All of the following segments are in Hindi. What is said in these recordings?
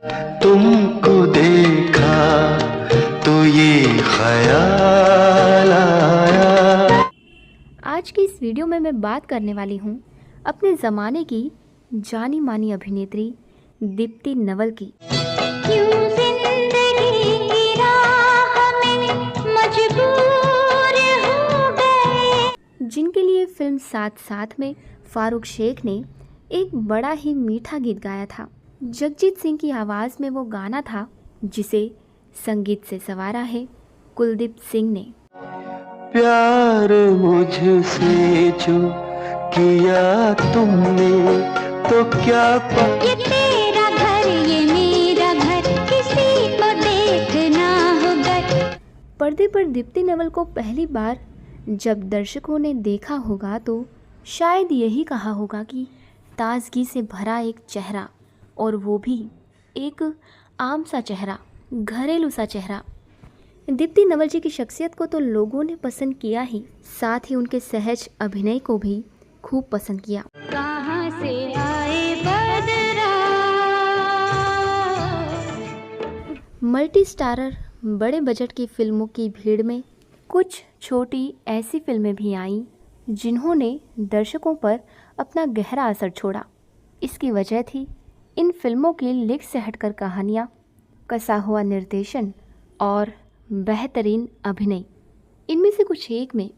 तुमको देखा तो ये ख्याल आया। आज की इस वीडियो में मैं बात करने वाली हूँ अपने ज़माने की जानी मानी अभिनेत्री दीप्ति नवल की। क्यों जिंदगी की राह में मजबूर हो गए। जिनके लिए फिल्म साथ साथ में फारूक शेख ने एक बड़ा ही मीठा गीत गाया था। जगजीत सिंह की आवाज़ में वो गाना था जिसे संगीत से संवारा है कुलदीप सिंह ने। प्यार मुझसे जो किया तुमने तो क्या ये तेरा घर ये मेरा घर किसी को देखना होगा। पर्दे पर दीप्ति नवल को पहली बार जब दर्शकों ने देखा होगा तो शायद यही कहा होगा कि ताजगी से भरा एक चेहरा, और वो भी एक आम सा चेहरा, घरेलू सा चेहरा। दीप्ति नवल जी की शख्सियत को तो लोगों ने पसंद किया ही, साथ ही उनके सहज अभिनय को भी खूब पसंद किया। कहाँ से आए बदरा। मल्टी स्टारर बड़े बजट की फिल्मों की भीड़ में कुछ छोटी ऐसी फिल्में भी आईं जिन्होंने दर्शकों पर अपना गहरा असर छोड़ा। इसकी वजह थी इन फिल्मों की लिख से हटकर कहानियाँ, कसा हुआ निर्देशन और बेहतरीन अभिनय। इनमें से कुछ एक में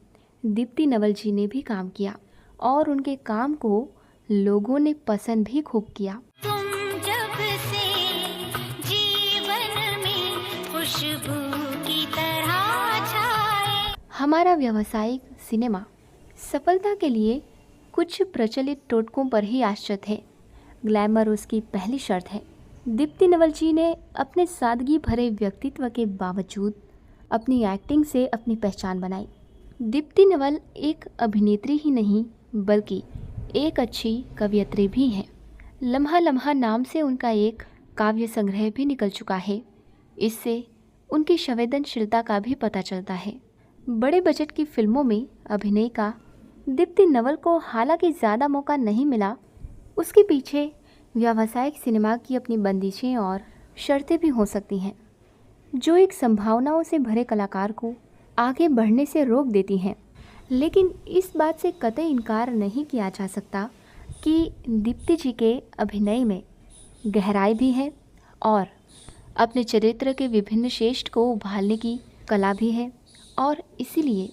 दीप्ति नवल जी ने भी काम किया और उनके काम को लोगों ने पसंद भी खूब किया। तुम जब से जीवन में खुशबू की तरह छाए। हमारा व्यावसायिक सिनेमा सफलता के लिए कुछ प्रचलित टोटकों पर ही आश्रित है। ग्लैमर उसकी पहली शर्त है। दीप्ति नवल जी ने अपने सादगी भरे व्यक्तित्व के बावजूद अपनी एक्टिंग से अपनी पहचान बनाई। दीप्ति नवल एक अभिनेत्री ही नहीं बल्कि एक अच्छी कवयित्री भी हैं। लम्हा लम्हा नाम से उनका एक काव्य संग्रह भी निकल चुका है। इससे उनकी संवेदनशीलता का भी पता चलता है। बड़े बजट की फिल्मों में अभिनय का दीप्ति नवल को हालांकि ज़्यादा मौका नहीं मिला। उसके पीछे व्यावसायिक सिनेमा की अपनी बंदिशें और शर्तें भी हो सकती हैं जो एक संभावनाओं से भरे कलाकार को आगे बढ़ने से रोक देती हैं। लेकिन इस बात से कतई इनकार नहीं किया जा सकता कि दीप्ति जी के अभिनय में गहराई भी है और अपने चरित्र के विभिन्न श्रेष्ठ को उभारने की कला भी है, और इसीलिए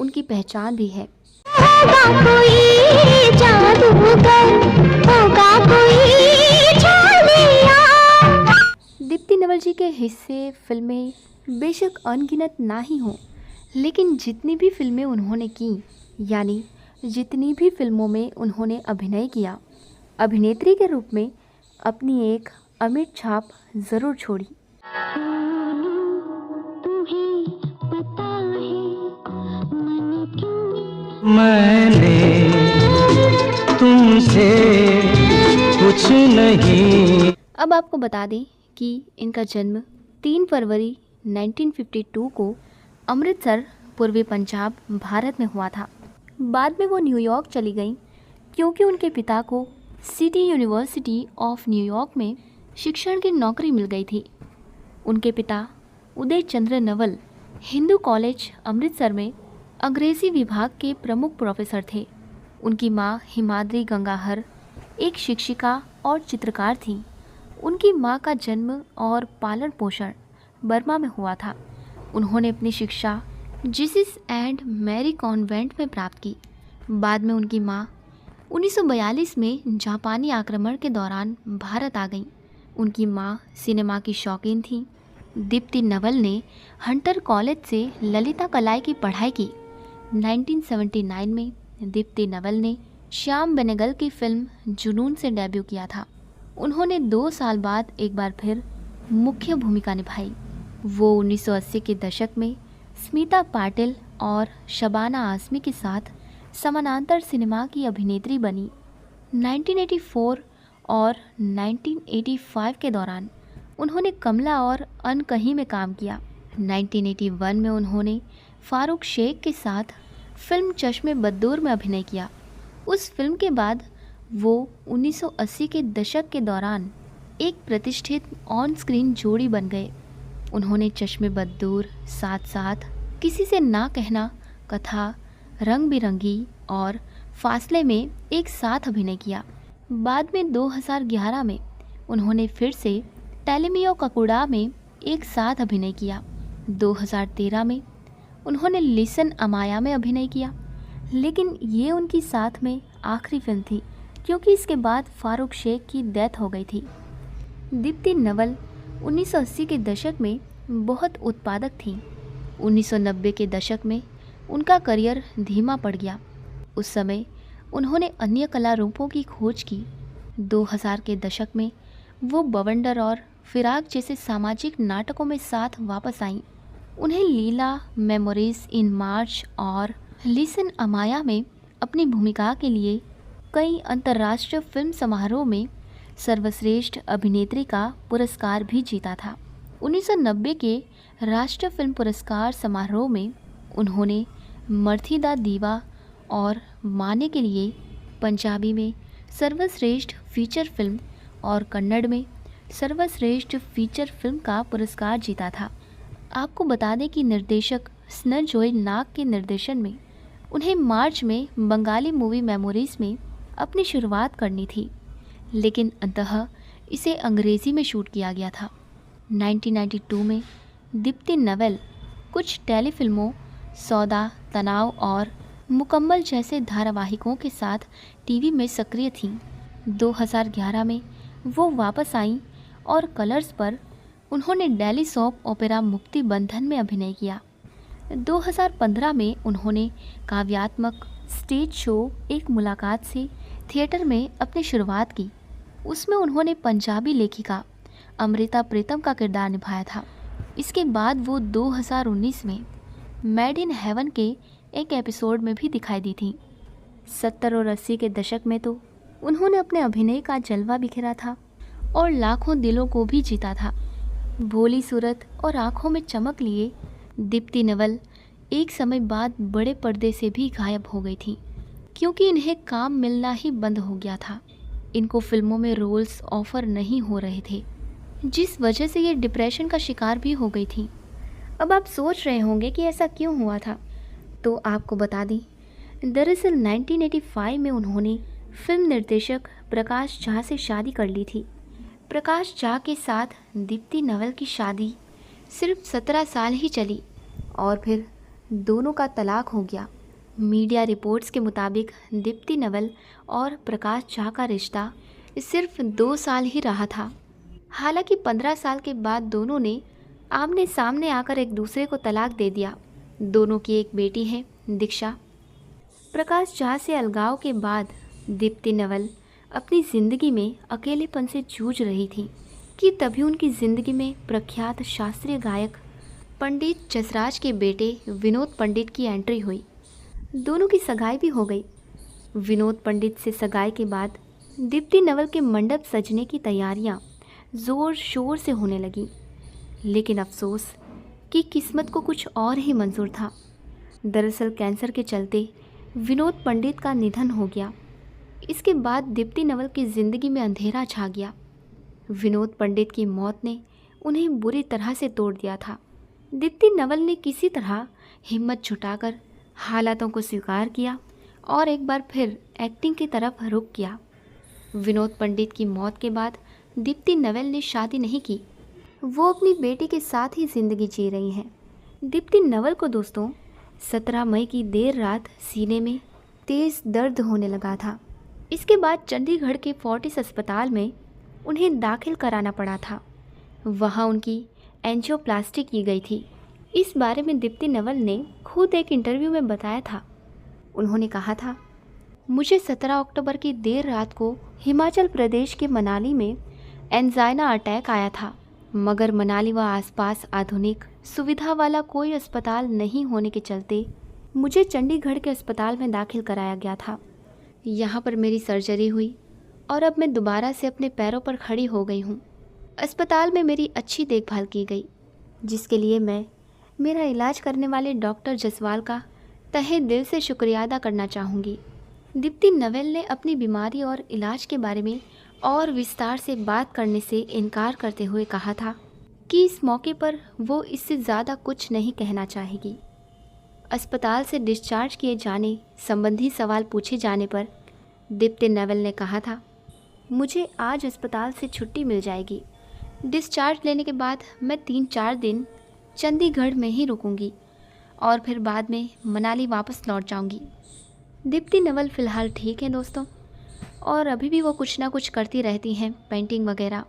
उनकी पहचान भी है। होगा कोई जादूगर, होगा कोई झालिया। दीप्ति नवल जी के हिस्से फिल्में बेशक अनगिनत ना ही हों, लेकिन जितनी भी फिल्में उन्होंने की, यानी जितनी भी फिल्मों में उन्होंने अभिनय किया, अभिनेत्री के रूप में अपनी एक अमिट छाप ज़रूर छोड़ी। तुम्हें पता है मन क्यों मैंने तुमसे कुछ नहीं। अब आपको बता दें कि इनका जन्म 3 फरवरी 1952 को अमृतसर, पूर्वी पंजाब, भारत में हुआ था। बाद में वो न्यूयॉर्क चली गई क्योंकि उनके पिता को सिटी यूनिवर्सिटी ऑफ न्यूयॉर्क में शिक्षण की नौकरी मिल गई थी। उनके पिता उदय चंद्र नवल हिंदू कॉलेज अमृतसर में अंग्रेज़ी विभाग के प्रमुख प्रोफेसर थे। उनकी माँ हिमाद्री गंगाहर एक शिक्षिका और चित्रकार थीं। उनकी माँ का जन्म और पालन पोषण बर्मा में हुआ था। उन्होंने अपनी शिक्षा जीसस एंड मैरी कॉन्वेंट में प्राप्त की। बाद में उनकी माँ 1942 में जापानी आक्रमण के दौरान भारत आ गईं। उनकी माँ सिनेमा की शौकीन थीं। दीप्ति नवल ने हंटर कॉलेज से ललिता कलाई की पढ़ाई की। 1979 में दीप्ति नवल ने श्याम बेनेगल की फिल्म जुनून से डेब्यू किया था। उन्होंने 2 साल बाद एक बार फिर मुख्य भूमिका निभाई। वो 1980 के दशक में स्मिता पाटिल और शबाना आज़मी के साथ समानांतर सिनेमा की अभिनेत्री बनी। 1984 और 1985 के दौरान उन्होंने कमला और अनकही में काम किया। 1981 में उन्होंने फारूक शेख के साथ फिल्म चश्मे बद्दूर में अभिनय किया। उस फिल्म के बाद वो 1980 के दशक के दौरान एक प्रतिष्ठित ऑन स्क्रीन जोड़ी बन गए। उन्होंने चश्मे बद्दूर, साथ साथ, किसी से ना कहना, कथा, रंग बिरंगी और फासले में एक साथ अभिनय किया। बाद में 2011 में उन्होंने फिर से टेलीमियो ककुड़ा में एक साथ अभिनय किया। 2013 में उन्होंने लिसन अमाया में अभिनय किया, लेकिन ये उनकी साथ में आखिरी फिल्म थी, क्योंकि इसके बाद फारूक शेख की डेथ हो गई थी। दीप्ति नवल 1980 के दशक में बहुत उत्पादक थीं। 1990 के दशक में उनका करियर धीमा पड़ गया। उस समय उन्होंने अन्य कला रूपों की खोज की। 2000 के दशक में वो बवंडर और फिराक जैसे सामाजिक नाटकों में साथ वापस आईं। उन्हें लीला, मेमोरीज इन मार्च और लिसन अमाया में अपनी भूमिका के लिए कई अंतर्राष्ट्रीय फिल्म समारोह में सर्वश्रेष्ठ अभिनेत्री का पुरस्कार भी जीता था। 1990 के राष्ट्रीय फिल्म पुरस्कार समारोह में उन्होंने मर्थी दा दीवा और माने के लिए पंजाबी में सर्वश्रेष्ठ फीचर फिल्म और कन्नड़ में सर्वश्रेष्ठ फीचर फिल्म का पुरस्कार जीता था। आपको बता दें कि निर्देशक स्नजोय नाग के निर्देशन में उन्हें मार्च में बंगाली मूवी मेमोरीज में अपनी शुरुआत करनी थी, लेकिन अंततः इसे अंग्रेज़ी में शूट किया गया था। 1992 में दीप्ति नवल कुछ टेलीफिल्मों, सौदा, तनाव और मुकम्मल जैसे धारावाहिकों के साथ टीवी में सक्रिय थीं। 2011 में वो वापस आईं और कलर्स पर उन्होंने डेली सॉप ओपेरा मुक्ति बंधन में अभिनय किया। 2015 में उन्होंने काव्यात्मक स्टेज शो एक मुलाकात से थिएटर में अपनी शुरुआत की। उसमें उन्होंने पंजाबी लेखिका अमृता प्रीतम का किरदार निभाया था। इसके बाद वो 2019 में मेड इन हेवन के एक एपिसोड में भी दिखाई दी थी। 70 और 80 के दशक में तो उन्होंने अपने अभिनय का जलवा बिखेरा था और लाखों दिलों को भी जीता था। भोली सूरत और आंखों में चमक लिए दीप्ति नवल एक समय बाद बड़े पर्दे से भी गायब हो गई थी, क्योंकि इन्हें काम मिलना ही बंद हो गया था। इनको फिल्मों में रोल्स ऑफर नहीं हो रहे थे, जिस वजह से ये डिप्रेशन का शिकार भी हो गई थी। अब आप सोच रहे होंगे कि ऐसा क्यों हुआ था, तो आपको बता दें, दरअसल 1985 में उन्होंने फिल्म निर्देशक प्रकाश झा से शादी कर ली थी। प्रकाश झा के साथ दीप्ति नवल की शादी सिर्फ 17 साल ही चली और फिर दोनों का तलाक हो गया। मीडिया रिपोर्ट्स के मुताबिक दीप्ति नवल और प्रकाश झा का रिश्ता सिर्फ 2 साल ही रहा था। हालांकि 15 साल के बाद दोनों ने आमने सामने आकर एक दूसरे को तलाक दे दिया। दोनों की एक बेटी है, दीक्षा। प्रकाश झा से अलगाव के बाद दीप्ति नवल अपनी ज़िंदगी में अकेलेपन से जूझ रही थी कि तभी उनकी ज़िंदगी में प्रख्यात शास्त्रीय गायक पंडित जसराज के बेटे विनोद पंडित की एंट्री हुई। दोनों की सगाई भी हो गई। विनोद पंडित से सगाई के बाद दीप्ति नवल के मंडप सजने की तैयारियां ज़ोर शोर से होने लगी, लेकिन अफसोस कि किस्मत को कुछ और ही मंजूर था। दरअसल कैंसर के चलते विनोद पंडित का निधन हो गया। इसके बाद दीप्ति नवल की ज़िंदगी में अंधेरा छा गया। विनोद पंडित की मौत ने उन्हें बुरी तरह से तोड़ दिया था। दीप्ति नवल ने किसी तरह हिम्मत जुटाकर हालातों को स्वीकार किया और एक बार फिर एक्टिंग की तरफ रुख किया। विनोद पंडित की मौत के बाद दीप्ति नवल ने शादी नहीं की। वो अपनी बेटी के साथ ही ज़िंदगी जी रही हैं। दीप्ति नवल को दोस्तों 17 मई की देर रात सीने में तेज़ दर्द होने लगा था। इसके बाद चंडीगढ़ के फोर्टिस अस्पताल में उन्हें दाखिल कराना पड़ा था। वहाँ उनकी एंजियोप्लास्टी की गई थी। इस बारे में दीप्ति नवल ने खुद एक इंटरव्यू में बताया था। उन्होंने कहा था, मुझे 17 अक्टूबर की देर रात को हिमाचल प्रदेश के मनाली में एंजाइना अटैक आया था, मगर मनाली व आसपास आधुनिक सुविधा वाला कोई अस्पताल नहीं होने के चलते मुझे चंडीगढ़ के अस्पताल में दाखिल कराया गया था। यहाँ पर मेरी सर्जरी हुई और अब मैं दोबारा से अपने पैरों पर खड़ी हो गई हूँ। अस्पताल में मेरी अच्छी देखभाल की गई, जिसके लिए मैं मेरा इलाज करने वाले डॉक्टर जसवाल का तहे दिल से शुक्रिया अदा करना चाहूँगी। दीप्ति नवल ने अपनी बीमारी और इलाज के बारे में और विस्तार से बात करने से इनकार करते हुए कहा था कि इस मौके पर वो इससे ज़्यादा कुछ नहीं कहना चाहेगी। अस्पताल से डिस्चार्ज किए जाने संबंधी सवाल पूछे जाने पर दीप्ति नेवल ने कहा था, मुझे आज अस्पताल से छुट्टी मिल जाएगी। डिस्चार्ज लेने के बाद मैं 3-4 दिन चंडीगढ़ में ही रुकूंगी और फिर बाद में मनाली वापस लौट जाऊंगी। दीप्ति नेवल फ़िलहाल ठीक है दोस्तों, और अभी भी वो कुछ ना कुछ करती रहती हैं, पेंटिंग वगैरह।